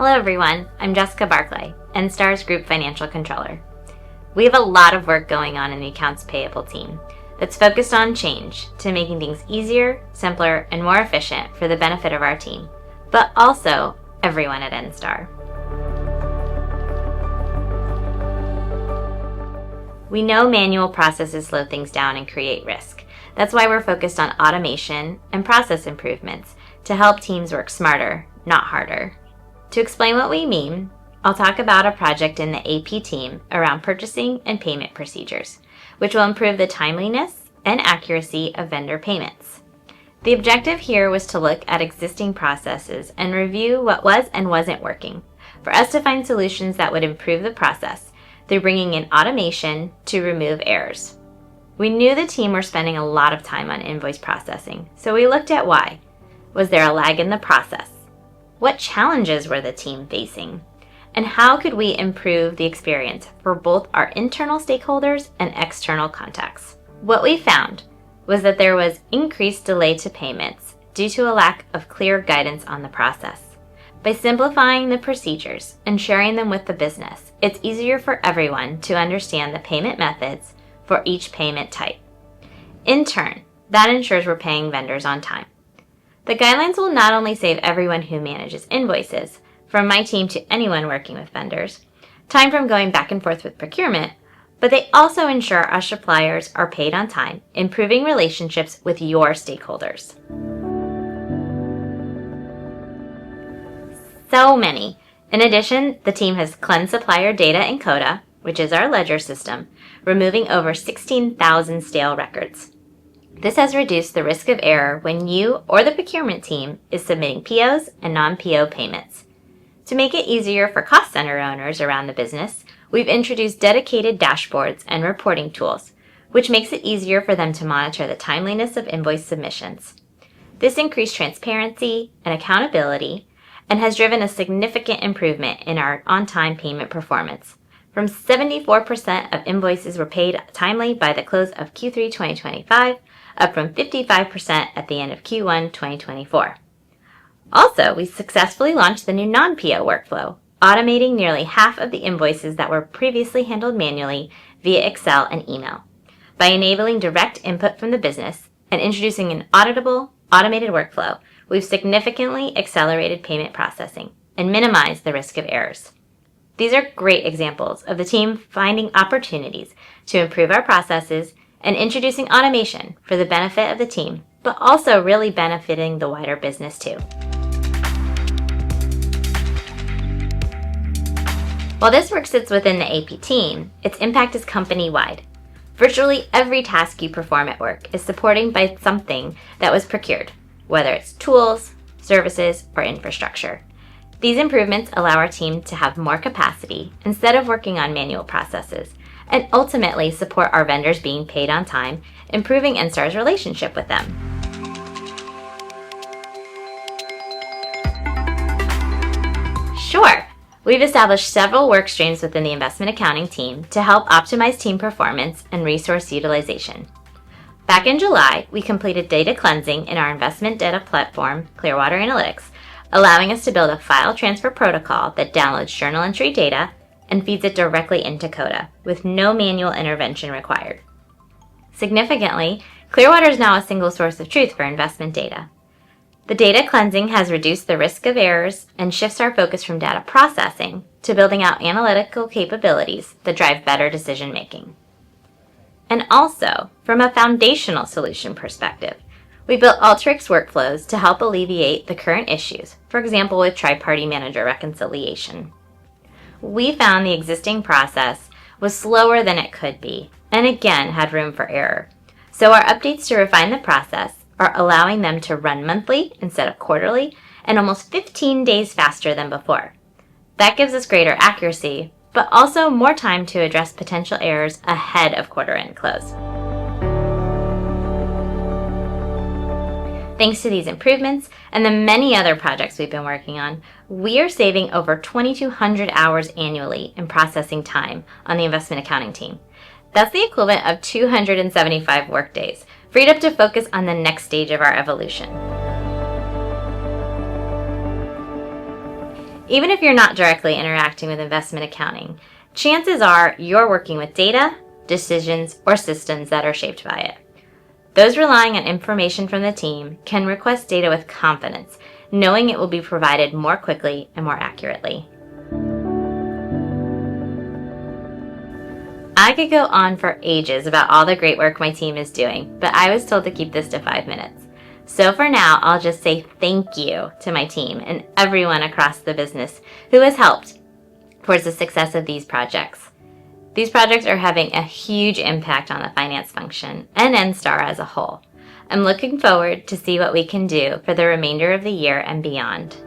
Hello everyone, I'm Jessica Barclay, NSTAR's Group Financial Controller. We have a lot of work going on in the accounts payable team that's focused on change to making things easier, simpler, and more efficient for the benefit of our team, but also everyone at NSTAR. We know manual processes slow things down and create risk. That's why we're focused on automation and process improvements to help teams work smarter, not harder. To explain what we mean, I'll talk about a project in the AP team around purchasing and payment procedures, which will improve the timeliness and accuracy of vendor payments. The objective here was to look at existing processes and review what was and wasn't working, for us to find solutions that would improve the process through bringing in automation to remove errors. We knew the team were spending a lot of time on invoice processing, so we looked at why. Was there a lag in the process? What challenges were the team facing? And how could we improve the experience for both our internal stakeholders and external contacts? What we found was that there was increased delay to payments due to a lack of clear guidance on the process. By simplifying the procedures and sharing them with the business, it's easier for everyone to understand the payment methods for each payment type. In turn, that ensures we're paying vendors on time. The guidelines will not only save everyone who manages invoices, from my team to anyone working with vendors, time from going back and forth with procurement, but they also ensure our suppliers are paid on time, improving relationships with your stakeholders. So many. In addition, the team has cleansed supplier data in CODA, which is our ledger system, removing over 16,000 stale records. This has reduced the risk of error when you or the procurement team is submitting POs and non-PO payments. To make it easier for cost center owners around the business, we've introduced dedicated dashboards and reporting tools, which makes it easier for them to monitor the timeliness of invoice submissions. This increased transparency and accountability and has driven a significant improvement in our on-time payment performance. From 74% of invoices were paid timely by the close of Q3 2025, up from 55% at the end of Q1 2024. Also, we successfully launched the new non-PO workflow, automating nearly half of the invoices that were previously handled manually via Excel and email. By enabling direct input from the business and introducing an auditable, automated workflow, we've significantly accelerated payment processing and minimized the risk of errors. These are great examples of the team finding opportunities to improve our processes and introducing automation for the benefit of the team, but also really benefiting the wider business too. While this work sits within the AP team, its impact is company-wide. Virtually every task you perform at work is supported by something that was procured, whether it's tools, services, or infrastructure. These improvements allow our team to have more capacity instead of working on manual processes, and ultimately support our vendors being paid on time, improving NSTAR's relationship with them. Sure, we've established several work streams within the investment accounting team to help optimize team performance and resource utilization. Back in July, we completed data cleansing in our investment data platform, Clearwater Analytics, allowing us to build a file transfer protocol that downloads journal entry data and feeds it directly into CODA, with no manual intervention required. Significantly, Clearwater is now a single source of truth for investment data. The data cleansing has reduced the risk of errors and shifts our focus from data processing to building out analytical capabilities that drive better decision making. And also, from a foundational solution perspective, we built Alteryx workflows to help alleviate the current issues, for example with tri-party manager reconciliation. We found the existing process was slower than it could be, and again had room for error. So our updates to refine the process are allowing them to run monthly instead of quarterly, and almost 15 days faster than before. That gives us greater accuracy, but also more time to address potential errors ahead of quarter-end close. Thanks to these improvements and the many other projects we've been working on, we are saving over 2,200 hours annually in processing time on the investment accounting team. That's the equivalent of 275 workdays, freed up to focus on the next stage of our evolution. Even if you're not directly interacting with investment accounting, chances are you're working with data, decisions, or systems that are shaped by it. Those relying on information from the team can request data with confidence, knowing it will be provided more quickly and more accurately. I could go on for ages about all the great work my team is doing, but I was told to keep this to 5 minutes. So for now, I'll just say thank you to my team and everyone across the business who has helped towards the success of these projects. These projects are having a huge impact on the finance function and NSTAR as a whole. I'm looking forward to see what we can do for the remainder of the year and beyond.